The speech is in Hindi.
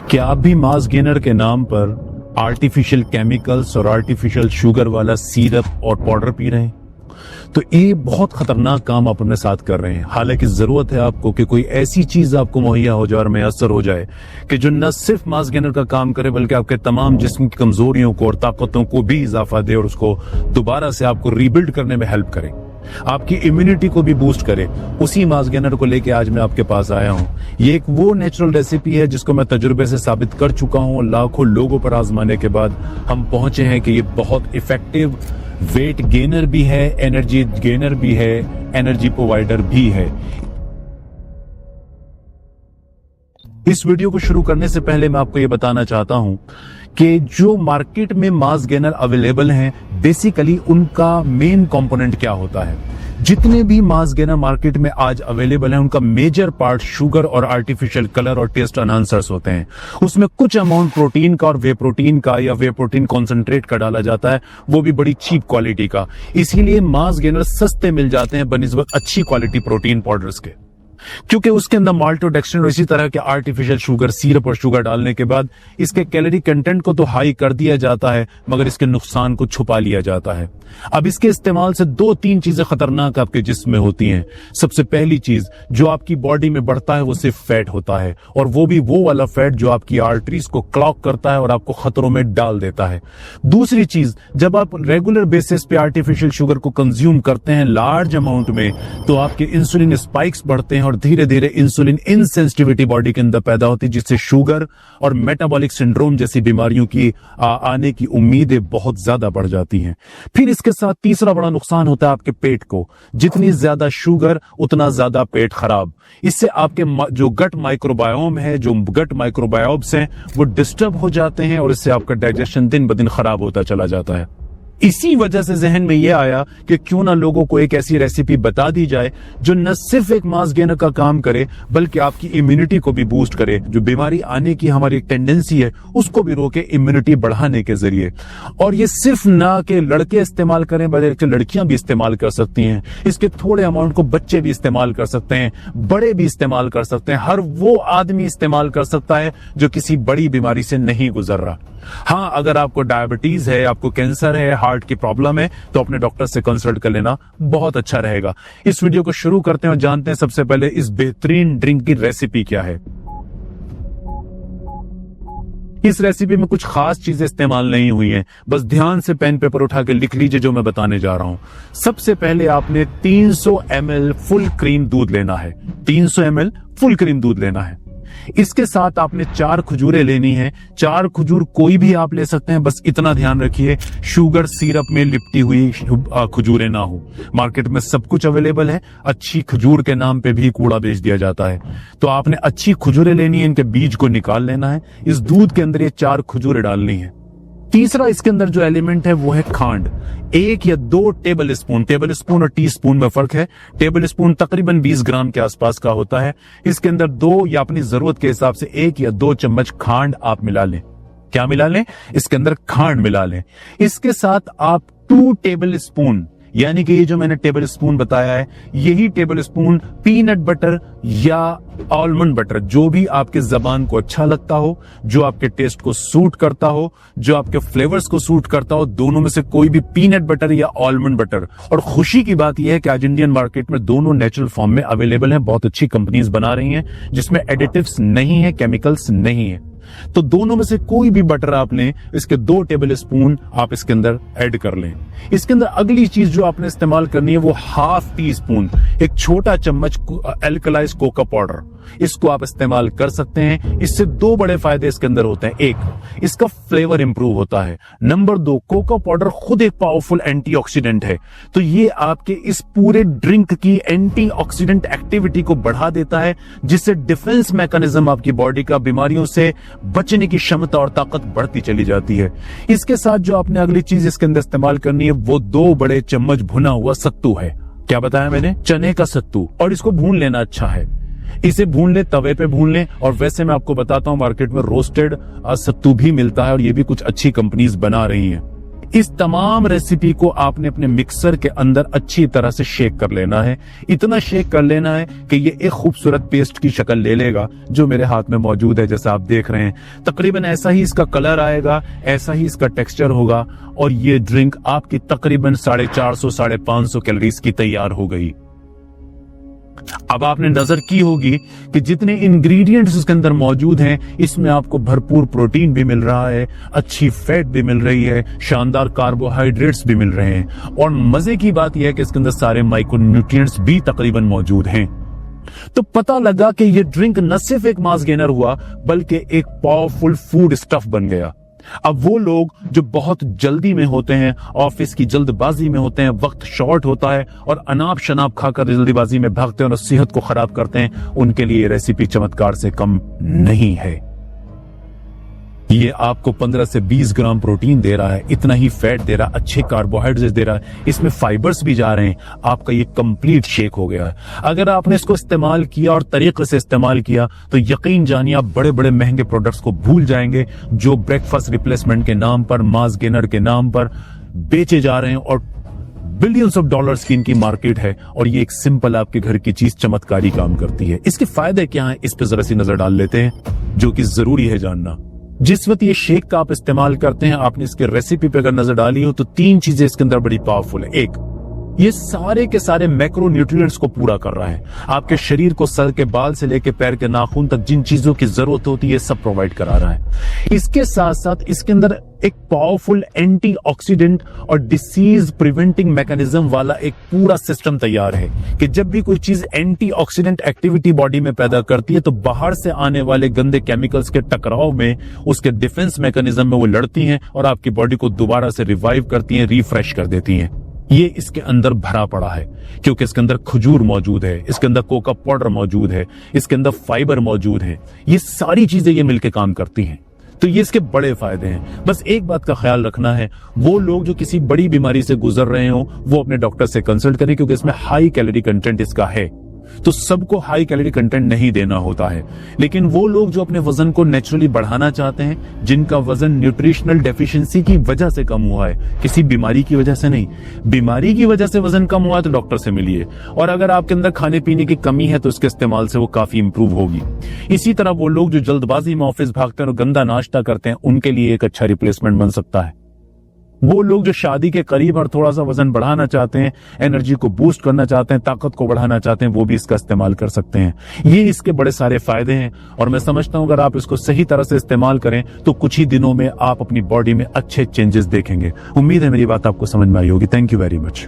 क्या आप भी मास गेनर के नाम पर आर्टिफिशियल केमिकल्स और आर्टिफिशियल शुगर वाला सिरप और पाउडर पी रहे हैं? तो ये बहुत खतरनाक काम आप अपने साथ कर रहे हैं। हालांकि जरूरत है आपको कि कोई ऐसी चीज आपको मुहैया हो जाए और मैसर हो जाए कि जो न सिर्फ मास गेनर का काम करे बल्कि आपके तमाम जिस्म की कमजोरियों को और ताकतों को भी इजाफा दे और उसको दोबारा से आपको रीबिल्ड करने में हेल्प करे, आपकी इम्यूनिटी को भी बूस्ट करे। उसी मास गेनर को लेके आज मैं आपके पास आया हूं। ये एक वो नेचुरल रेसिपी है जिसको मैं तजुर्बे से साबित कर चुका हूं। लाखों लोगों पर आजमाने के बाद हम पहुंचे हैं कि ये बहुत इफेक्टिव वेट गेनर भी है, एनर्जी गेनर भी है, एनर्जी प्रोवाइडर भी है। इस वीडियो को शुरू करने से पहले मैं आपको यह बताना चाहता हूं कि जो मार्केट में मास गेनर अवेलेबल हैं, बेसिकली उनका मेन कंपोनेंट क्या होता है। जितने भी मास गेनर मार्केट में आज अवेलेबल हैं, उनका मेजर पार्ट शुगर और आर्टिफिशियल कलर और टेस्ट एनहांसर्स होते हैं। उसमें कुछ अमाउंट प्रोटीन का और वे प्रोटीन का या वे प्रोटीन कॉन्सेंट्रेट का डाला जाता है, वो भी बड़ी चीप क्वालिटी का। इसीलिए मास गेनर सस्ते मिल जाते हैं बनिस्बत अच्छी क्वालिटी प्रोटीन पाउडर्स के, क्योंकि उसके अंदर माल्टोडेक्स्ट्रिन और इसी तरह के आर्टिफिशियल शुगर, सिरप और शुगर डालने के बाद इसके कैलोरी कंटेंट को तो हाई कर दिया जाता है, मगर इसके नुकसान को छुपा लिया जाता है। अब इसके इस्तेमाल से 2-3 चीजें खतरनाक आपके जिस्म में होती हैं। सबसे पहली चीज जो आपकी बॉडी में बढ़ता है वो सिर्फ फैट होता है, और वो भी वो वाला फैट जो आपकी आर्टरीज को क्लॉग करता है और आपको खतरों में डाल देता है। दूसरी चीज, जब आप रेगुलर बेसिस पे आर्टिफिशियल शुगर को कंज्यूम करते हैं लार्ज अमाउंट में, तो आपके इंसुलिन स्पाइक्स बढ़ते हैं और धीरे धीरे इंसुलिन इनसेंसिटिविटी बॉडी के अंदर पैदा होती है, जिससे शुगर और मेटाबॉलिक सिंड्रोम जैसी बीमारियों की आने की उम्मीदें बहुत ज्यादा बढ़ जाती हैं। फिर इसके साथ तीसरा बड़ा नुकसान होता है आपके पेट को। जितनी ज्यादा शुगर उतना ज्यादा पेट खराब। इससे आपके जो गट माइक्रोबायोम है, जो गट माइक्रोबायोम्स हैं, वो डिस्टर्ब हो जाते हैं और इससे आपका डाइजेशन दिन ब दिन खराब होता चला जाता है। इसी वजह से जहन में यह आया कि क्यों ना लोगों को एक ऐसी रेसिपी बता दी जाए जो न सिर्फ एक मास गेनर का काम करे बल्कि आपकी इम्यूनिटी को भी बूस्ट करे। जो बीमारी आने की हमारी टेंडेंसी है उसको भी रोके इम्यूनिटी बढ़ाने के जरिए। और ये सिर्फ ना कि लड़के इस्तेमाल करें बल्कि लड़कियां भी इस्तेमाल कर सकती हैं। इसके थोड़े अमाउंट को बच्चे भी इस्तेमाल कर सकते हैं, बड़े भी इस्तेमाल कर सकते हैं। हर वो आदमी इस्तेमाल कर सकता है जो किसी बड़ी बीमारी से नहीं गुजर रहा। हाँ, अगर आपको डायबिटीज है, आपको कैंसर है, हार्ट की प्रॉब्लम है, तो अपने डॉक्टर से कंसल्ट कर लेना बहुत अच्छा रहेगा। इस वीडियो को शुरू करते हैं और जानते हैं सबसे पहले इस बेहतरीन ड्रिंक की रेसिपी क्या है। इस रेसिपी में कुछ खास चीजें इस्तेमाल नहीं हुई हैं, बस ध्यान से पेन पेपर उठा के लिख लीजिए जो मैं बताने जा रहा हूं। सबसे पहले आपने 300 ml फुल क्रीम दूध लेना है। 300 ml फुल क्रीम दूध लेना है। इसके साथ आपने 4 खजूरें लेनी है। 4 खजूर कोई भी आप ले सकते हैं, बस इतना ध्यान रखिए शुगर सिरप में लिपटी हुई खजूरें ना हो। मार्केट में सब कुछ अवेलेबल है, अच्छी खजूर के नाम पे भी कूड़ा बेच दिया जाता है। तो आपने अच्छी खजूरें लेनी है, इनके बीज को निकाल लेना है। इस दूध के अंदर ये 4 खजूरें डालनी है। तीसरा इसके अंदर जो एलिमेंट है वो है खांड। 1 या 2 टेबल स्पून और टी स्पून में फर्क है। टेबल स्पून तकरीबन 20 ग्राम के आसपास का होता है। इसके अंदर 2 या अपनी जरूरत के हिसाब से 1 या 2 चम्मच खांड आप मिला लें। क्या मिला लें? इसके अंदर खांड मिला लें। इसके साथ आप 2 टेबल स्पून, यानी कि ये जो मैंने टेबल स्पून बताया है, यही टेबल स्पून पीनट बटर या आलमंड बटर, जो भी आपके जबान को अच्छा लगता हो, जो आपके टेस्ट को सूट करता हो, जो आपके फ्लेवर्स को सूट करता हो, दोनों में से कोई भी पीनट बटर या आलमंड बटर। और खुशी की बात यह है कि आज इंडियन मार्केट में दोनों नेचुरल फॉर्म में अवेलेबल हैं। बहुत अच्छी कंपनीज बना रही हैं जिसमें एडिटिव्स नहीं है, केमिकल्स नहीं है। तो दोनों में से कोई भी बटर आप लें, इसके 2 टेबल स्पून आप इसके अंदर ऐड कर लें। इसके अंदर अगली चीज जो आपने इस्तेमाल करनी है वो ½ टी स्पून, एक छोटा चम्मच एल्कलाइज कोका पाउडर, इसको आप इस्तेमाल कर सकते हैं। इससे 2 बड़े फायदे इसके अंदर होते हैं। एक, इसका फ्लेवर इंप्रूव होता है। नंबर 2, कोका पाउडर खुद एक पावरफुल एंटीऑक्सीडेंट है, तो ये आपके इस पूरे ड्रिंक की एंटीऑक्सीडेंट एक्टिविटी को बढ़ा देता है, जिससे डिफेंस मैकेनिज्म आपकी बॉडी का बीमारियों से बचने की क्षमता और ताकत बढ़ती चली जाती है। इसके साथ जो आपने अगली चीज इसके अंदर इस्तेमाल करनी है वो 2 बड़े चम्मच भुना हुआ सत्तू है। क्या बताया मैंने? चने का सत्तू। और इसको भून लेना अच्छा है। इसे भून ले, तवे पे भून ले। और वैसे मैं आपको बताता हूं मार्केट में रोस्टेड सत्तू भी मिलता है और ये भी कुछ अच्छी कंपनीज बना रही हैं। इस तमाम रेसिपी को आपने अपने मिक्सर के अंदर अच्छी तरह से शेक कर लेना है। इतना शेक कर लेना है कि ये एक खूबसूरत पेस्ट की शक्ल ले लेगा, जो मेरे हाथ में मौजूद है, जैसा आप देख रहे हैं। तकरीबन ऐसा ही इसका कलर आएगा, ऐसा ही इसका टेक्सचर होगा, और ये ड्रिंक आपकी तकरीबन 450-550 कैलोरीज की तैयार हो गई। अब आपने नजर की होगी कि जितने इंग्रेडिएंट्स इसके अंदर मौजूद हैं, इसमें आपको भरपूर प्रोटीन भी मिल रहा है, अच्छी फैट भी मिल रही है, शानदार कार्बोहाइड्रेट्स भी मिल रहे हैं, और मजे की बात यह है कि इसके अंदर सारे माइक्रोन्यूट्रिएंट्स भी तकरीबन मौजूद हैं। तो पता लगा कि यह ड्रिंक न सिर्फ एक मास गेनर हुआ, बल्कि एक पावरफुल फूड स्टफ बन गया। अब वो लोग जो बहुत जल्दी में होते हैं, ऑफिस की जल्दबाजी में होते हैं, वक्त शॉर्ट होता है और अनाप शनाप खाकर जल्दीबाजी में भागते हैं और सेहत को खराब करते हैं, उनके लिए रेसिपी चमत्कार से कम नहीं है। ये आपको 15 से 20 ग्राम प्रोटीन दे रहा है, इतना ही फैट दे रहा है, अच्छे कार्बोहाइड्रेट्स दे रहा है, इसमें फाइबर्स भी जा रहे हैं। आपका ये कंप्लीट शेक हो गया है। अगर आपने इसको इस्तेमाल किया और तरीके से इस्तेमाल किया तो यकीन जानिए आप बड़े बड़े महंगे प्रोडक्ट्स को भूल जाएंगे, जो ब्रेकफास्ट रिप्लेसमेंट के नाम पर, मास गेनर के नाम पर बेचे जा रहे हैं, और बिलियंस ऑफ डॉलर्स की इनकी मार्केट है। और ये एक सिंपल आपके घर की चीज चमत्कारी काम करती है। इसके फायदे क्या हैं, इस पर जरा सी नजर डाल लेते हैं, जो कि जरूरी है जानना। जिस वक्त ये शेक का आप इस्तेमाल करते हैं, आपने इसके रेसिपी पे अगर नजर डाली हो तो 3 चीजें इसके अंदर बड़ी पावरफुल है। एक, ये सारे के सारे मैक्रो न्यूट्रिएंट्स को पूरा कर रहा है। आपके शरीर को सर के बाल से लेकर पैर के नाखून तक जिन चीजों की जरूरत होती है, सब प्रोवाइड करा रहा है। इसके साथ साथ इसके अंदर एक पावरफुल एंटीऑक्सीडेंट और डिसीज प्रिवेंटिंग मैकेनिज्म वाला एक पूरा सिस्टम तैयार है कि जब भी कोई चीज एंटीऑक्सीडेंट एक्टिविटी बॉडी में पैदा करती है, तो बाहर से आने वाले गंदे केमिकल्स के टकराव में उसके डिफेंस मैकेनिज्म में वो लड़ती हैं और आपकी बॉडी को दोबारा से रिवाइव करती हैं, रिफ्रेश कर देती हैं। ये इसके अंदर भरा पड़ा है, क्योंकि इसके अंदर खजूर मौजूद है, इसके अंदर कोका पाउडर मौजूद है, इसके अंदर फाइबर मौजूद है। ये सारी चीजें ये मिलकर काम करती हैं, तो ये इसके बड़े फायदे हैं। बस एक बात का ख्याल रखना है, वो लोग जो किसी बड़ी बीमारी से गुजर रहे हो, वो अपने डॉक्टर से कंसल्ट करें, क्योंकि इसमें हाई कैलोरी कंटेंट इसका है। तो सबको हाई कैलोरी कंटेंट नहीं देना होता है, लेकिन वो लोग जो अपने वजन को नेचुरली बढ़ाना चाहते हैं, जिनका वजन न्यूट्रिशनल डेफिशिएंसी की वजह से कम हुआ है, किसी बीमारी की वजह से नहीं, बीमारी की वजह से वजन कम हुआ है, तो डॉक्टर से मिलिए। और अगर आपके अंदर खाने पीने की कमी है, तो इसके इस्तेमाल से वो काफी इंप्रूव होगी। इसी तरह वो लोग जो जल्दबाजी में ऑफिस भागते हैं और गंदा नाश्ता करते हैं, उनके लिए एक अच्छा रिप्लेसमेंट बन सकता है। वो लोग जो शादी के करीब और थोड़ा सा वजन बढ़ाना चाहते हैं, एनर्जी को बूस्ट करना चाहते हैं, ताकत को बढ़ाना चाहते हैं, वो भी इसका इस्तेमाल कर सकते हैं। ये इसके बड़े सारे फायदे हैं, और मैं समझता हूं अगर आप इसको सही तरह से इस्तेमाल करें तो कुछ ही दिनों में आप अपनी बॉडी में अच्छे चेंजेस देखेंगे। उम्मीद है मेरी बात आपको समझ में आई होगी। Thank you very much.